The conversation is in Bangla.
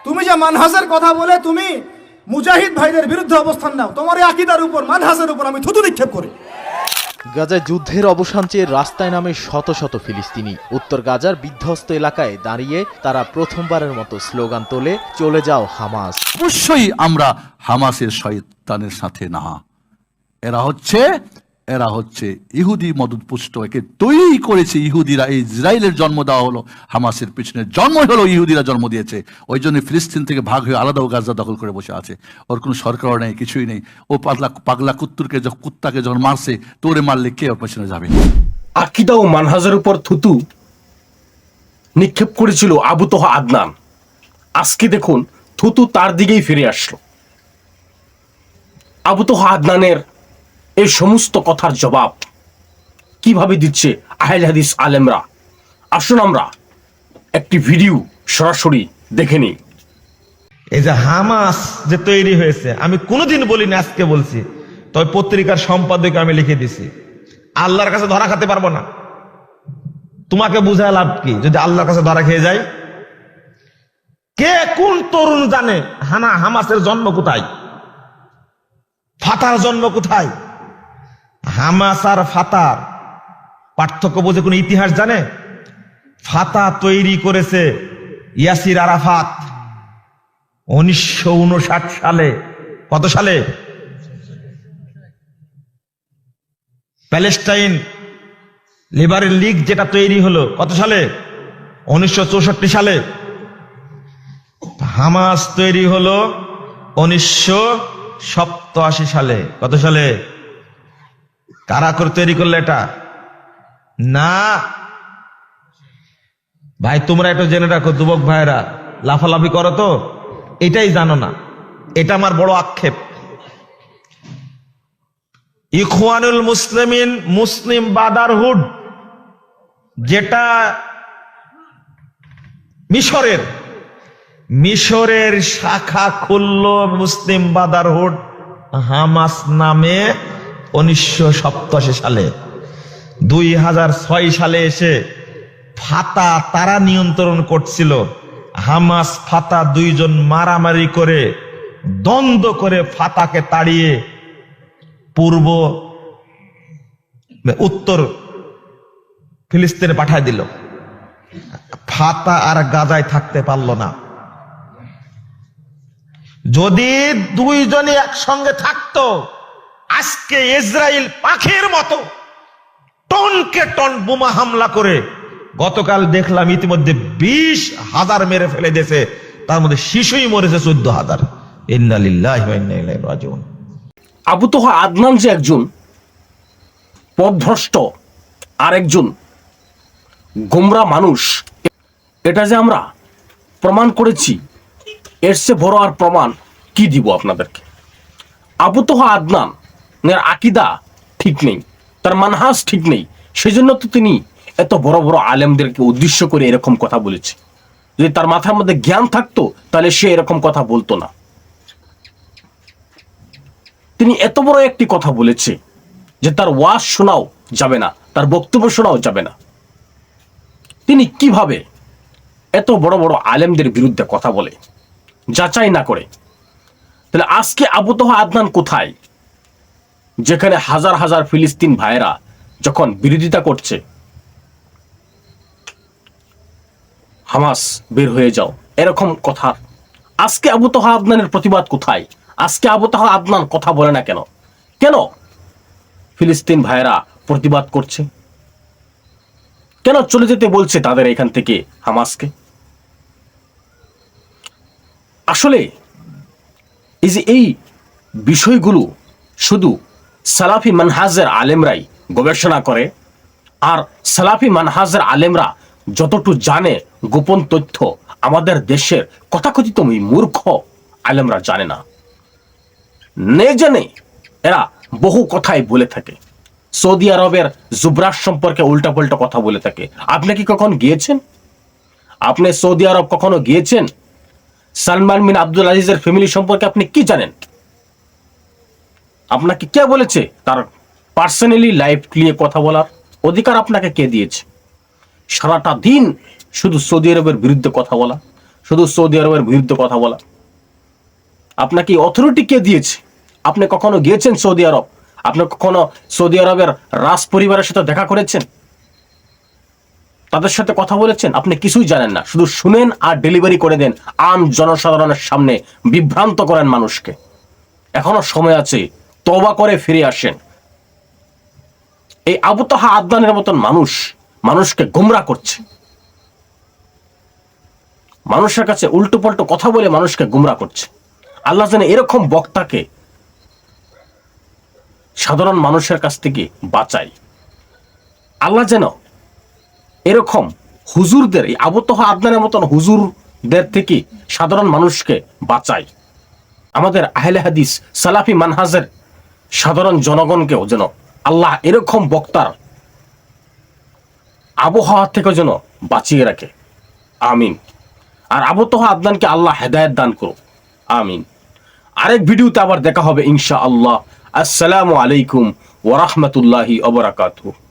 তুমি যে মানহাজের কথা বলে তুমি মুজাহিদ ভাইদের বিরুদ্ধে অবস্থান নাও, তোমার এই আকীদার উপর, মানহাজের উপর আমি থুতু নিক্ষেপ করি। গাজায় যুদ্ধের অবসান চেয়ে রাস্তায় নামে শত শত ফিলিস্তিনি। উত্তর গাজার বিধ্বস্ত এলাকায় দাঁড়িয়ে তারা প্রথমবারের মতো স্লোগান তোলে, চলে যাও হামাস। অবশ্যই আমরা হামাসের শয়তানের সাথে না। এরা হচ্ছে ইহুদি মদতপুষ্ট, একে তৈরি করেছে ইহুদিরা। এই ইসরায়েলের জন্ম দেওয়া হলো, হামাসের পিছনে জন্ম হলো ইহুদিরা জন্ম দিয়েছে। ওই জন্য ফিলিস্তিন থেকে ভাগ হয়ে আলাদাও গাজা দখল করে বসে আছে। ওর কোনো সরকারও নেই, কিছুই নেই। ও পাগলা কুত্তাকে যখন মারছে, তোরে মারলে কে ওর পেছনে যাবে? আকীদা ও মানহাজের উপর থুতু নিক্ষেপ করেছিল আবু তোহা আদনান। আজকে দেখুন থুতু তার দিকেই ফিরে আসলো। আবু তোহা আদনানের এই সমস্ত কথার জবাব কিভাবে দিচ্ছে আহলে হাদিস আলেমরা? আসুন আমরা একটি ভিডিও সরাসরি দেখে নিই। এই যে হামাস যে তৈরি হয়েছে, আমি কোনোদিন বলিনি, আজকে বলছি। তবে পত্রিকার সম্পাদকে আমি লিখে দিছি, আল্লাহর কাছে ধরা খেতে পারবো না। তোমাকে বুঝা লাভ কি যদি আল্লাহর কাছে ধরা খেয়ে যায়? কে কোন তরুণ জানে হামাসের জন্ম কোথায়, ফাতার জন্ম কোথায়? হামাস আর ফাতার পার্থক্য বোঝে কোন ইতিহাস জানে? ফাতা তৈরি করেছে ইয়াসির আরাফাত 1959 সালে। কত সালে? প্যালেস্টাইন লিবারেল লীগ যেটা তৈরি হলো কত সালে? 1964 সালে। হামাস তৈরি হলো 1987 সালে। কত সালে? কারা করে তৈরি করলো এটা? না ভাই, তোমরা একটু জেনে রাখো, যুবক ভাইরা লাফালাফি করো তো, এটাই জানো না। এটা আমার বড় আক্ষেপ। ইখওয়ানুল মুসলিমিন, মুসলিম ব্রাদারহুড, যেটা মিশরের শাখা খুলল মুসলিম ব্রাদারহুড হামাস নামে 1987 সালে। 2006 সালে এসে ফাতা তারা নিয়ন্ত্রণ করছিল। হামাস ফাতা দুইজন মারামারি করে, দ্বন্দ্ব করে ফাতাকে তাড়িয়ে উত্তর ফিলিস্তিনে পাঠায় দিল। ফাতা আর গাজায় থাকতে পারল না। যদি দুইজনে একসঙ্গে থাকতো, আজকে ইসরায়েল পাখির মতো টনকে টন বোমা হামলা করে, গতকাল দেখলাম ইতিমধ্যে 20,000 মেরে ফেলে দিয়েছে, তার মধ্যে শিশুই মরেছে 14,000। ইন্না লিল্লাহি ওয়া ইন্না ইলাইহি রাজিউন। আবু তোহা আদনান যে একজন পথভ্রষ্ট আর একজন গোমরা মানুষ, এটা যে আমরা প্রমাণ করেছি, এর চেয়ে বড় আর প্রমাণ কি দিব আপনাদেরকে? আবু তোহা আদনানের আকীদা ঠিক নেই, তার মানহাজ ঠিক নেই, সেজন্য তো তিনি এত বড় বড় আলেমদেরকে উদ্দেশ্য করে এরকম কথা বলেছে। যদি তার মাথার মধ্যে জ্ঞান থাকতো তাহলে সে এরকম কথা বলতো না। তিনি এত বড় একটি কথা বলেছে যে তার ওয়াজ শোনাও যাবে না, তার বক্তব্য শোনাও যাবে না। তিনি কিভাবে এত বড় বড় আলেমদের বিরুদ্ধে কথা বলে যাচাই না করে? তাহলে আজকে আবু তোহা আদনান কোথায়, যেখানে হাজার হাজার ফিলিস্তিন ভাইয়েরা যখন বিরোধিতা করছে, হামাস বের হয়ে যাও এরকম কথা, আজকে আবু তোহা আদনানের প্রতিবাদ কোথায়? আজকে আবু তোহা আদনান কথা বলে না কেন? কেন ফিলিস্তিন ভাইয়েরা প্রতিবাদ করছে? কেন চলে যেতে বলছে তাদের এখান থেকে হামাসকে? আসলে এই বিষয়গুলো শুধু সালাফি মানহাজের আলেমরাই গবেষণা করে, আর সালাফি মানহাজের আলেমরা যতটুকু জানে গোপন তথ্য আমাদের দেশের তথাকথিত মূর্খ আলেমরা জানে না। জেনে এরা বহু কথাই বলে থাকে। সৌদি আরবের যুবরাজ সম্পর্কে উল্টাপাল্টা কথা বলে থাকে। আপনি কি কখনো গিয়েছেন? আপনি সৌদি আরব কখনো গিয়েছেন? সালমান বিন আব্দুল আজিজের ফ্যামিলি সম্পর্কে আপনি কি জানেন? আপনাকে কে বলেছে তার পার্সোনালি লাইফ নিয়ে কথা বলার অধিকার আপনাকে কে দিয়েছে? সারাটা দিন শুধু সৌদি আরবের বিরুদ্ধে কথা বলা, শুধু সৌদি আরবের বিরুদ্ধে কথা বলা? আপনাকে অথরিটি কে দিয়েছে? আপনি কখনো গিয়েছেন সৌদি আরব? আপনি কখনো সৌদি আরবের রাজ পরিবারের সাথে দেখা করেছেন? তাদের সাথে কথা বলেছেন? আপনি কিছুই জানেন না, শুধু শুনেন আর ডেলিভারি করে দেন আম জনসাধারণের সামনে, বিভ্রান্ত করেন মানুষকে। এখনো সময় আছে, তওবা করে ফিরে আসেন। এই আবু তাহা আদনানের মতন মানুষকে গোমরা করছে, মানুষের কাছে উল্টো পাল্টো কথা বলে মানুষকে গোমরা করছে। আল্লাহ যেন এরকম বক্তাকে সাধারণ মানুষের কাছ থেকে বাঁচাই। আল্লাহ যেন এরকম হুজুরদের, এই আবু তাহা আদনানের মতন হুজুরদের থেকে সাধারণ মানুষকে বাঁচাই। আমাদের আহলে হাদিস সালাফি মানহাজের সাধারণ জনগণকেও যেন আল্লাহ এরকম বক্তার আবহাওয়া থেকে যেন বাঁচিয়ে রাখে। আমিন। আর আবু তাহা আদনানকে আল্লাহ হেদায়েত দান করুক। আমিন। আরেক ভিডিওতে আবার দেখা হবে ইনশাআল্লাহ। আসসালামু আলাইকুম ওয়া রাহমাতুল্লাহি ওয়া বারাকাতুহু।